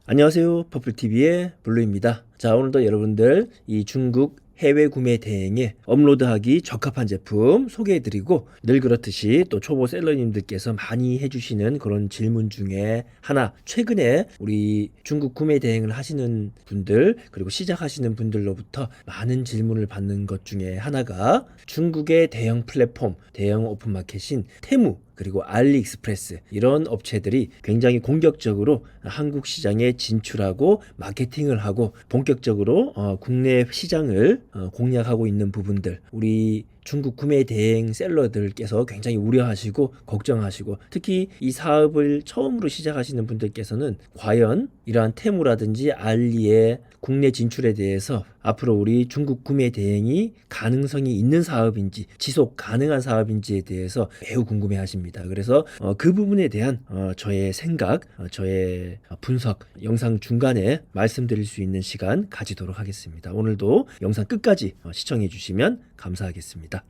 안녕하세요. 퍼플TV의 블루입니다. 자, 오늘도 여러분들 이 중국 해외 구매 대행에 업로드하기 적합한 제품 소개해드리고, 늘 그렇듯이 또 초보 셀러님들께서 많이 해주시는 그런 질문 중에 하나, 최근에 우리 중국 구매 대행을 하시는 분들 그리고 시작하시는 분들로부터 많은 질문을 받는 것 중에 하나가, 중국의 대형 플랫폼, 대형 오픈마켓인 테무 그리고 알리익스프레스, 이런 업체들이 굉장히 공격적으로 한국 시장에 진출하고 마케팅을 하고 본격적으로 국내 시장을 공략하고 있는 부분들, 우리 중국 구매 대행 셀러들께서 굉장히 우려하시고 걱정하시고, 특히 이 사업을 처음으로 시작하시는 분들께서는 과연 이러한 테무라든지 알리의 국내 진출에 대해서 앞으로 우리 중국 구매 대행이 가능성이 있는 사업인지, 지속 가능한 사업인지에 대해서 매우 궁금해 하십니다. 그래서 그 부분에 대한 저의 생각, 저의 분석, 영상 중간에 말씀드릴 수 있는 시간 가지도록 하겠습니다. 오늘도 영상 끝까지 시청해 주시면 감사하겠습니다.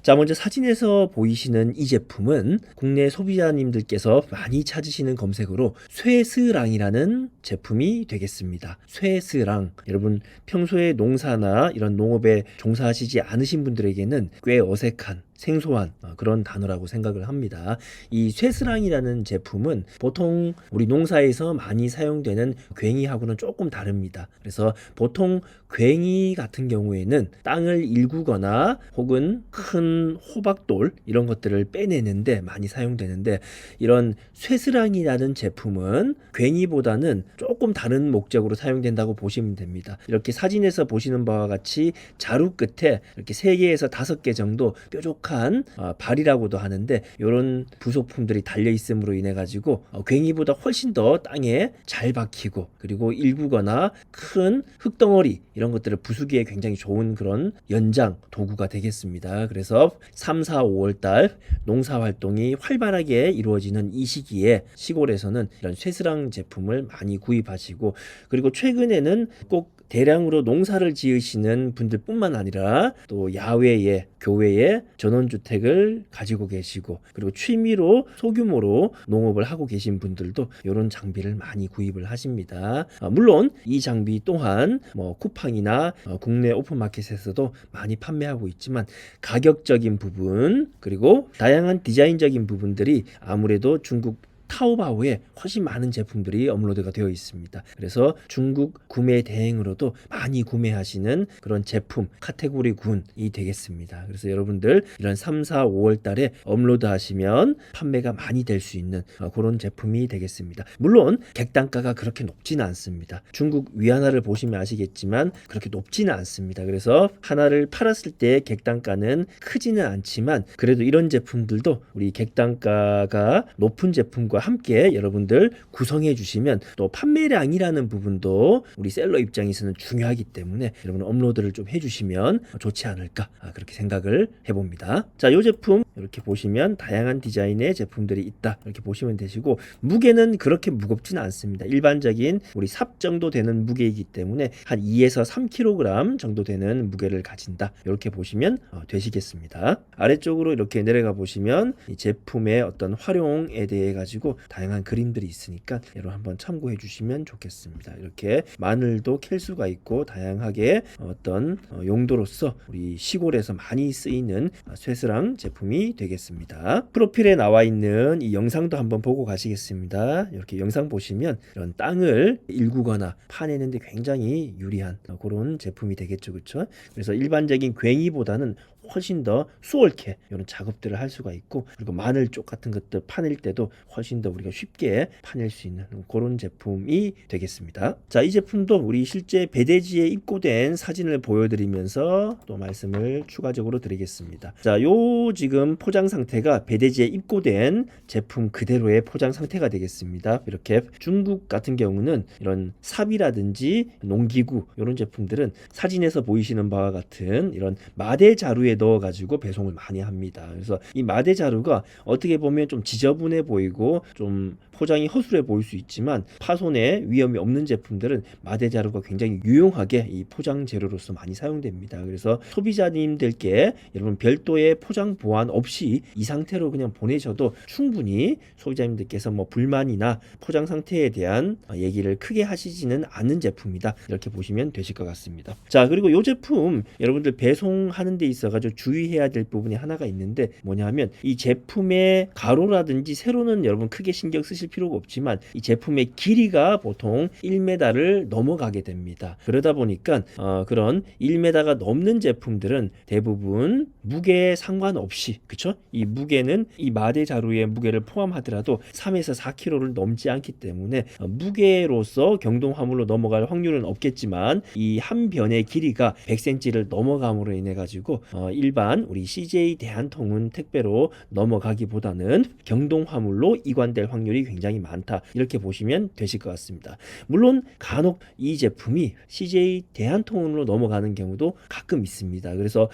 자, 먼저 사진에서 보이시는 이 제품은 국내 소비자님들께서 많이 찾으시는 검색어로 쇠스랑이라는 제품이 되겠습니다. 쇠스랑, 여러분 평소에 농사나 이런 농업에 종사하시지 않으신 분들에게는 꽤 어색한, 생소한 그런 단어라고 생각을 합니다. 이 쇠스랑이라는 제품은 보통 우리 농사에서 많이 사용되는 괭이하고는 조금 다릅니다. 그래서 보통 괭이 같은 경우에는 땅을 일구거나 혹은 큰 호박돌 이런 것들을 빼내는데 많이 사용되는데, 이런 쇠스랑이라는 제품은 괭이보다는 조금 다른 목적으로 사용된다고 보시면 됩니다. 이렇게 사진에서 보시는 바와 같이 자루 끝에 이렇게 3개에서 5개 정도 뾰족한 발이라고도 하는데, 이런 부속품들이 달려 있음으로 인해 가지고 괭이보다 훨씬 더 땅에 잘 박히고, 그리고 일구거나 큰 흙덩어리 이런 것들을 부수기에 굉장히 좋은 그런 연장 도구가 되겠습니다. 그래서 3, 4, 5월 달 농사 활동이 활발하게 이루어지는 이 시기에 시골에서는 이런 쇠스랑 제품을 많이 구입하시고, 그리고 최근에는 꼭 대량으로 농사를 지으시는 분들뿐만 아니라 또 야외에, 교외에 전원주택을 가지고 계시고, 그리고 취미로 소규모로 농업을 하고 계신 분들도 이런 장비를 많이 구입을 하십니다. 물론 이 장비 또한 쿠팡이나 국내 오픈마켓에서도 많이 판매하고 있지만, 가격적인 부분 그리고 다양한 디자인적인 부분들이 아무래도 중국 타오바오에 훨씬 많은 제품들이 업로드가 되어 있습니다. 그래서 중국 구매 대행으로도 많이 구매하시는 그런 제품 카테고리 군이 되겠습니다. 그래서 여러분들 이런 3, 4, 5월 달에 업로드 하시면 판매가 많이 될 수 있는 그런 제품이 되겠습니다. 물론 객단가가 그렇게 높지는 않습니다. 중국 위안화를 보시면 아시겠지만 그렇게 높지는 않습니다. 그래서 하나를 팔았을 때 객단가는 크지는 않지만, 그래도 이런 제품들도 우리 객단가가 높은 제품과 함께 여러분들 구성해 주시면 또 판매량이라는 부분도 우리 셀러 입장에서는 중요하기 때문에 여러분 업로드를 좀 해주시면 좋지 않을까, 그렇게 생각을 해봅니다. 자, 이 제품 이렇게 보시면 다양한 디자인의 제품들이 있다, 이렇게 보시면 되시고, 무게는 그렇게 무겁지는 않습니다. 일반적인 우리 삽 정도 되는 무게이기 때문에 한 2에서 3kg 정도 되는 무게를 가진다, 이렇게 보시면 되시겠습니다. 아래쪽으로 이렇게 내려가 보시면 이 제품의 어떤 활용에 대해 가지고 다양한 그림들이 있으니까 여러분 한번 참고해 주시면 좋겠습니다. 이렇게 마늘도 캘 수가 있고, 다양하게 어떤 용도로서 우리 시골에서 많이 쓰이는 쇠스랑 제품이 되겠습니다. 프로필에 나와 있는 이 영상도 한번 보고 가시겠습니다. 이렇게 영상 보시면 이런 땅을 일구거나 파내는데 굉장히 유리한 그런 제품이 되겠죠, 그렇죠? 그래서 일반적인 괭이보다는 훨씬 더 수월케 이런 작업들을 할 수가 있고, 그리고 마늘 쪽 같은 것들 파낼 때도 훨씬 더 우리가 쉽게 파낼 수 있는 그런 제품이 되겠습니다. 자, 이 제품도 우리 실제 배대지에 입고된 사진을 보여드리면서 또 말씀을 추가적으로 드리겠습니다. 자, 요 지금 포장 상태가 배대지에 입고된 제품 그대로의 포장 상태가 되겠습니다. 이렇게 중국 같은 경우는 이런 삽이라든지 농기구 이런 제품들은 사진에서 보이시는 바와 같은 이런 마대 자루에 자루에 넣어가지고 배송을 많이 합니다. 그래서 이 마대 자루가 어떻게 보면 좀 지저분해 보이고 좀 포장이 허술해 보일 수 있지만 파손에 위험이 없는 제품들은 마대 자루가 굉장히 유용하게 이 포장 재료로서 많이 사용됩니다. 그래서 소비자님들께 여러분 별도의 포장 보안 없이 이 상태로 그냥 보내셔도 충분히 소비자님들께서 뭐 불만이나 포장 상태에 대한 얘기를 크게 하시지는 않는 제품이다. 이렇게 보시면 되실 것 같습니다. 자, 그리고 이 제품 여러분들 배송하는 데 있어가지고 주의해야 될 부분이 하나가 있는데 뭐냐 하면 이 제품의 가로라든지 세로는 여러분 크게 신경 쓰실 필요가 없지만 이 제품의 길이가 보통 1m를 넘어가게 됩니다. 그러다 보니까 그런 1m가 넘는 제품들은 대부분 무게에 상관없이 그쵸? 이 무게는 이 마대 자루의 무게를 포함하더라도 3에서 4kg를 넘지 않기 때문에 무게로서 경동 화물로 넘어갈 확률은 없겠지만 이 한 변의 길이가 100cm를 넘어감으로 인해 가지고 일반 우리 CJ 대한통운 택배로 넘어가기보다는 경동 화물로 이관될 확률이 굉장히 많다. 이렇게 보시면 되실 것 같습니다. 물론 간혹 이 제품이 CJ 대한통운으로 넘어가는 경우도 가끔 있습니다. 그래서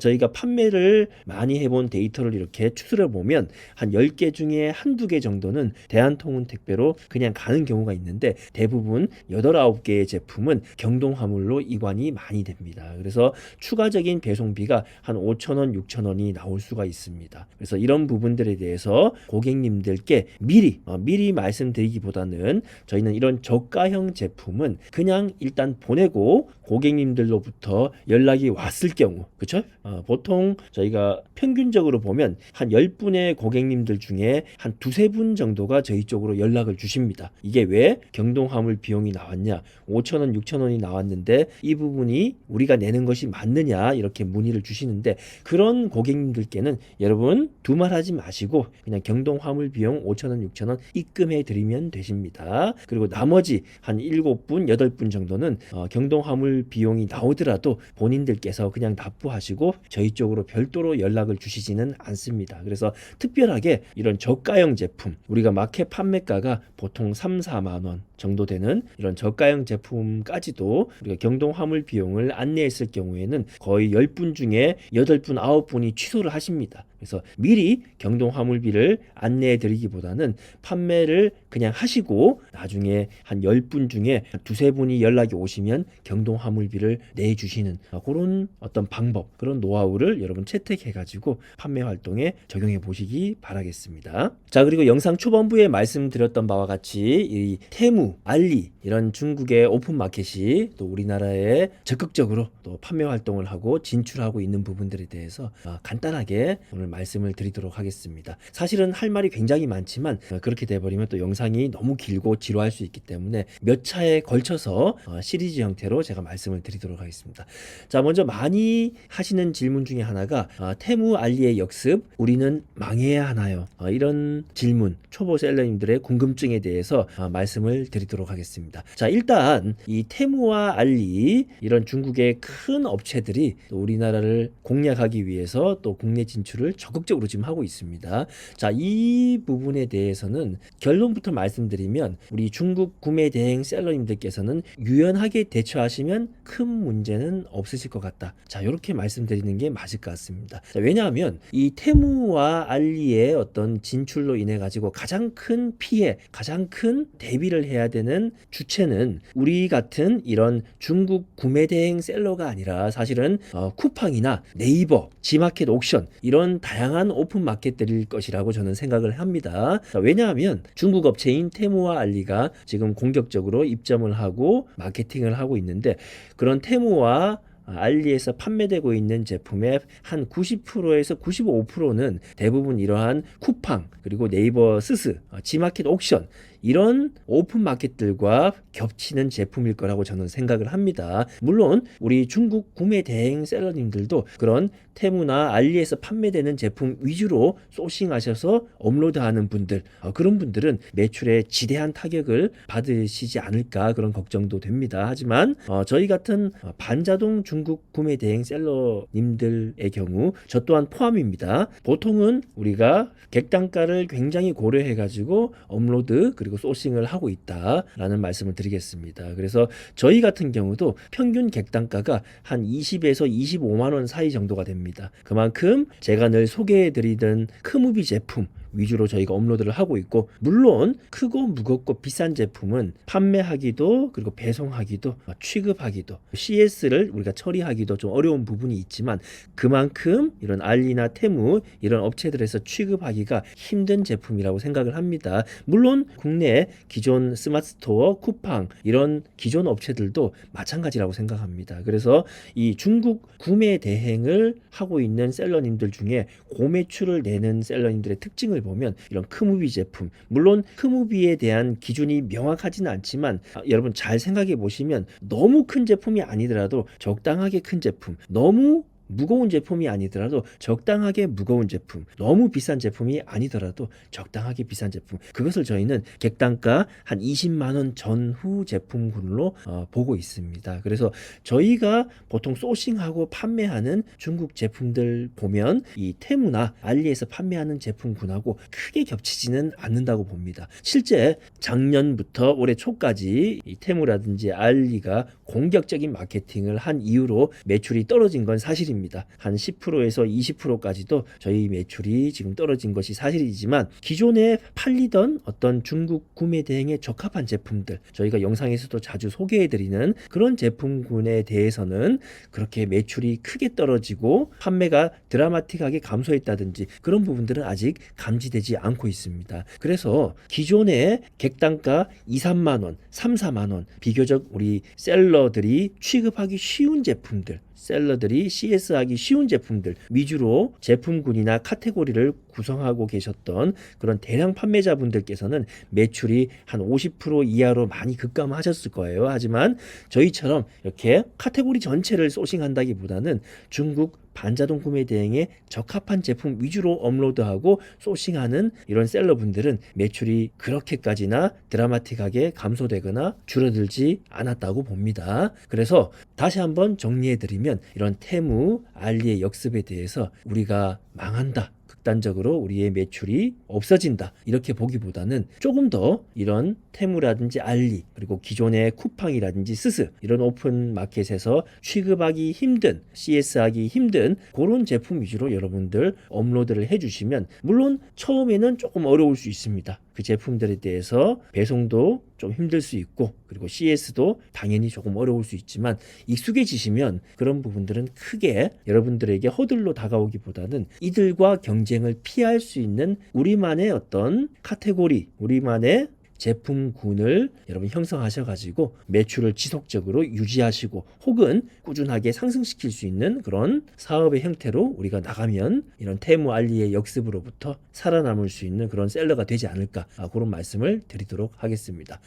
저희가 판매를 많이 해본 데이터를 이렇게 추스려 보면 한 10개 중에 한두 개 정도는 대한통운 택배로 그냥 가는 경우가 있는데 대부분 8, 9개의 제품은 경동 화물로 이관이 많이 됩니다. 그래서 추가적인 배송비가 한 5,000원, 6,000원이 나올 수가 있습니다. 그래서 이런 부분들에 대해서 고객님들께 미리 말씀드리기보다는 저희는 이런 저가형 제품은 그냥 일단 보내고 고객님들로부터 연락이 왔을 경우 그쵸? 보통 저희가 평균적으로 보면 한 10분의 고객님들 중에 한 두세 분 정도가 저희 쪽으로 연락을 주십니다. 이게 왜 경동화물 비용이 나왔냐 5,000원 6,000원이 나왔는데 이 부분이 우리가 내는 것이 맞느냐 이렇게 문의를 주시는데 그런 고객님들께는 여러분 두말하지 마시고 그냥 경동화물 비용 5,000원 6,000원 입금해 드리면 되십니다. 그리고 나머지 한 7분 8분 정도는 경동화물 비용이 나오더라도 본인들께서 그냥 납부하시고 저희 쪽으로 별도로 연락을 주시지는 않습니다. 그래서 특별하게 이런 저가형 제품 우리가 마켓 판매가가 보통 3, 4만 원 정도 되는 이런 저가형 제품까지도 우리가 경동 화물 비용을 안내했을 경우에는 거의 10분 중에 8분, 9분이 취소를 하십니다. 그래서 미리 경동 화물비를 안내해 드리기보다는 판매를 그냥 하시고 나중에 한 10분 중에 두세 분이 연락이 오시면 경동 화물비를 내주시는 그런 어떤 방법, 그런 노하우를 여러분 채택해 가지고 판매 활동에 적용해 보시기 바라겠습니다. 자, 그리고 영상 초반부에 말씀드렸던 바와 같이 이 테무, 알리 이런 중국의 오픈마켓이 또 우리나라에 적극적으로 또 판매 활동을 하고 진출하고 있는 부분들에 대해서 간단하게 오늘 말씀을 드리도록 하겠습니다. 사실은 할 말이 굉장히 많지만 그렇게 돼버리면 또 영상이 너무 길고 지루할 수 있기 때문에 몇 차에 걸쳐서 시리즈 형태로 제가 말씀을 드리도록 하겠습니다. 자, 먼저 많이 하시는 질문 중에 하나가 테무 알리의 역습 우리는 망해야 하나요? 이런 질문 초보 셀러님들의 궁금증에 대해서 말씀을 드리도록 하겠습니다. 자, 일단 이 테무와 알리 이런 중국의 큰 업체들이 또 우리나라를 공략하기 위해서 또 국내 진출을 적극적으로 지금 하고 있습니다. 자, 이 부분에 대해서는 결론부터 말씀드리면 우리 중국 구매 대행 셀러님들께서는 유연하게 대처하시면 큰 문제는 없으실 것 같다. 자, 이렇게 말씀드리는 게 맞을 것 같습니다. 자, 왜냐하면 이 테무와 알리의 어떤 진출로 인해 가지고 가장 큰 피해, 가장 큰 대비를 해야 되는 주체는 우리 같은 이런 중국 구매 대행 셀러가 아니라 사실은 쿠팡이나 네이버, 지마켓 옥션 이런 다양한 오픈 마켓들일 것이라고 저는 생각을 합니다. 자, 왜냐하면 중국 업체인 테무와 알리가 지금 공격적으로 입점을 하고 마케팅을 하고 있는데 그런 테무와 알리에서 판매되고 있는 제품의 한 90%에서 95%는 대부분 이러한 쿠팡 그리고 네이버 스스, 지마켓 옥션 이런 오픈 마켓들과 겹치는 제품일 거라고 저는 생각을 합니다. 물론 우리 중국 구매 대행 셀러님들도 그런 테무나 알리에서 판매되는 제품 위주로 소싱하셔서 업로드하는 분들 그런 분들은 매출에 지대한 타격을 받으시지 않을까 그런 걱정도 됩니다. 하지만 저희 같은 반자동 중국 구매 대행 셀러님들의 경우 저 또한 포함입니다. 보통은 우리가 객단가를 굉장히 고려해 가지고 업로드 그리고 그리고 소싱을 하고 있다라는 말씀을 드리겠습니다. 그래서 저희 같은 경우도 평균 객단가가 한 20에서 25만 원 사이 정도가 됩니다. 그만큼 제가 늘 소개해드리던 크무비 제품 위주로 저희가 업로드를 하고 있고, 물론 크고 무겁고 비싼 제품은 판매하기도 그리고 배송하기도 취급하기도 CS를 우리가 처리하기도 좀 어려운 부분이 있지만, 그만큼 이런 알리나 테무 이런 업체들에서 취급하기가 힘든 제품이라고 생각을 합니다. 물론 국내 기존 스마트 스토어, 쿠팡 이런 기존 업체들도 마찬가지라고 생각합니다. 그래서 이 중국 구매 대행을 하고 있는 셀러님들 중에 고매출을 내는 셀러님들의 특징을 보면 이런 크무비 제품, 물론 크무비에 대한 기준이 명확하지는 않지만 여러분 잘 생각해 보시면 너무 큰 제품이 아니더라도 적당하게 큰 제품, 너무 무거운 제품이 아니더라도 적당하게 무거운 제품, 너무 비싼 제품이 아니더라도 적당하게 비싼 제품, 그것을 저희는 객단가 한 20만 원 전후 제품군으로 보고 있습니다. 그래서 저희가 보통 소싱하고 판매하는 중국 제품들 보면 이 테무나 알리에서 판매하는 제품군하고 크게 겹치지는 않는다고 봅니다. 실제 작년부터 올해 초까지 이 테무라든지 알리가 공격적인 마케팅을 한 이후로 매출이 떨어진 건 사실입니다. 한 10%에서 20%까지도 저희 매출이 지금 떨어진 것이 사실이지만, 기존에 팔리던 어떤 중국 구매 대행에 적합한 제품들, 저희가 영상에서도 자주 소개해드리는 그런 제품군에 대해서는 그렇게 매출이 크게 떨어지고 판매가 드라마틱하게 감소했다든지 그런 부분들은 아직 감지되지 않고 있습니다. 그래서 기존에 객단가 2, 3만 원, 3, 4만 원 비교적 우리 셀러들이 취급하기 쉬운 제품들, 셀러들이 CS하기 쉬운 제품들 위주로 제품군이나 카테고리를 구성하고 계셨던 그런 대량 판매자분들께서는 매출이 한 50% 이하로 많이 급감하셨을 거예요. 하지만 저희처럼 이렇게 카테고리 전체를 소싱한다기보다는 중국 반자동 구매 대행에 적합한 제품 위주로 업로드하고 소싱하는 이런 셀러분들은 매출이 그렇게까지나 드라마틱하게 감소되거나 줄어들지 않았다고 봅니다. 그래서 다시 한번 정리해드리면, 이런 테무, 알리의 역습에 대해서 우리가 망한다, 극단적으로 우리의 매출이 없어진다 이렇게 보기보다는 조금 더 이런 테무라든지 알리, 그리고 기존의 쿠팡이라든지 스스 이런 오픈 마켓에서 취급하기 힘든, CS하기 힘든 그런 제품 위주로 여러분들 업로드를 해주시면, 물론 처음에는 조금 어려울 수 있습니다. 그 제품들에 대해서 배송도 좀 힘들 수 있고, 그리고 CS도 당연히 조금 어려울 수 있지만 익숙해지시면 그런 부분들은 크게 여러분들에게 허들로 다가오기보다는 이들과 경쟁을 피할 수 있는 우리만의 어떤 카테고리, 우리만의 제품군을 여러분 형성하셔가지고 매출을 지속적으로 유지하시고 혹은 꾸준하게 상승시킬 수 있는 그런 사업의 형태로 우리가 나가면 이런 테무 알리의 역습으로부터 살아남을 수 있는 그런 셀러가 되지 않을까, 그런 말씀을 드리도록 하겠습니다.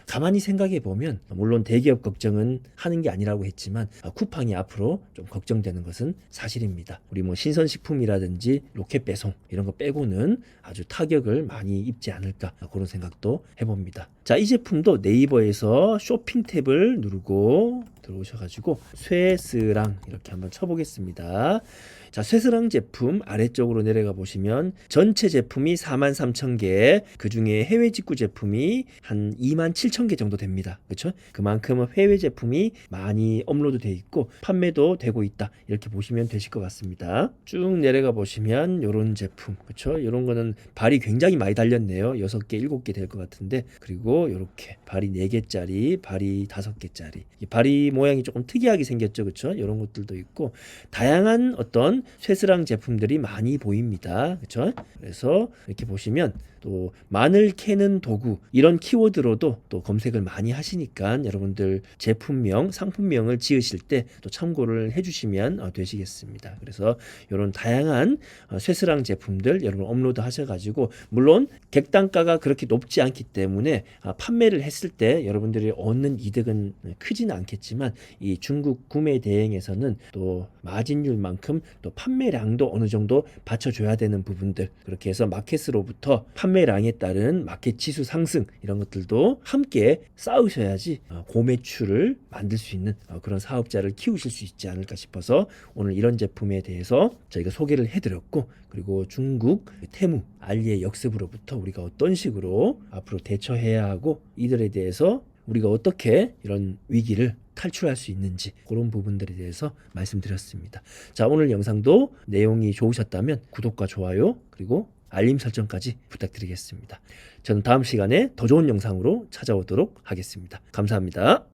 가만히 생각해 보면 물론 대기업 걱정은 하는 게 아니라고 했지만 쿠팡이 앞으로 좀 걱정되는 것은 사실입니다. 우리 뭐 신선식품이라든지 로켓 배송 이런 거 빼고는 아주 타격을 많이 입지 않을까, 그런 생각도 해봅니다. 자, 이 제품도 네이버에서 쇼핑 탭을 누르고 들어오셔가지고 쇠스랑 이렇게 한번 쳐보겠습니다. 자, 쇠스랑 제품 아래쪽으로 내려가 보시면 전체 제품이 43,000개, 그 중에 해외 직구 제품이 한 27,000개 정도 됩니다. 그렇죠? 그만큼 해외 제품이 많이 업로드 돼 있고 판매도 되고 있다, 이렇게 보시면 되실 것 같습니다. 쭉 내려가 보시면 이런 제품, 그렇죠? 이런 거는 발이 굉장히 많이 달렸네요. 6개, 7개 될 것 같은데, 그리고 이렇게 발이 4개짜리, 발이 5개짜리, 발이 모양이 조금 특이하게 생겼죠, 그렇죠? 이런 것들도 있고 다양한 어떤 쇠스랑 제품들이 많이 보입니다. 그렇죠? 그래서 이렇게 보시면 또 마늘 캐는 도구 이런 키워드로도 또 검색을 많이 하시니까 여러분들 제품명, 상품명을 지으실 때 또 참고를 해주시면 되시겠습니다. 그래서 이런 다양한 쇠스랑 제품들 여러분 업로드 하셔가지고, 물론 객단가가 그렇게 높지 않기 때문에 판매를 했을 때 여러분들이 얻는 이득은 크지는 않겠지만, 이 중국 구매 대행에서는 또 마진율만큼 또 판매량도 어느 정도 받쳐줘야 되는 부분들, 그렇게 해서 마켓으로부터 판매 판매량에 따른 마켓 지수 상승 이런 것들도 함께 쌓으셔야지 고매출을 만들 수 있는 그런 사업자를 키우실 수 있지 않을까 싶어서 오늘 이런 제품에 대해서 저희가 소개를 해드렸고, 그리고 중국 테무 알리의 역습으로부터 우리가 어떤 식으로 앞으로 대처해야 하고 이들에 대해서 우리가 어떻게 이런 위기를 탈출할 수 있는지 그런 부분들에 대해서 말씀드렸습니다. 자, 오늘 영상도 내용이 좋으셨다면 구독과 좋아요 그리고 알림 설정까지 부탁드리겠습니다. 저는 다음 시간에 더 좋은 영상으로 찾아오도록 하겠습니다. 감사합니다.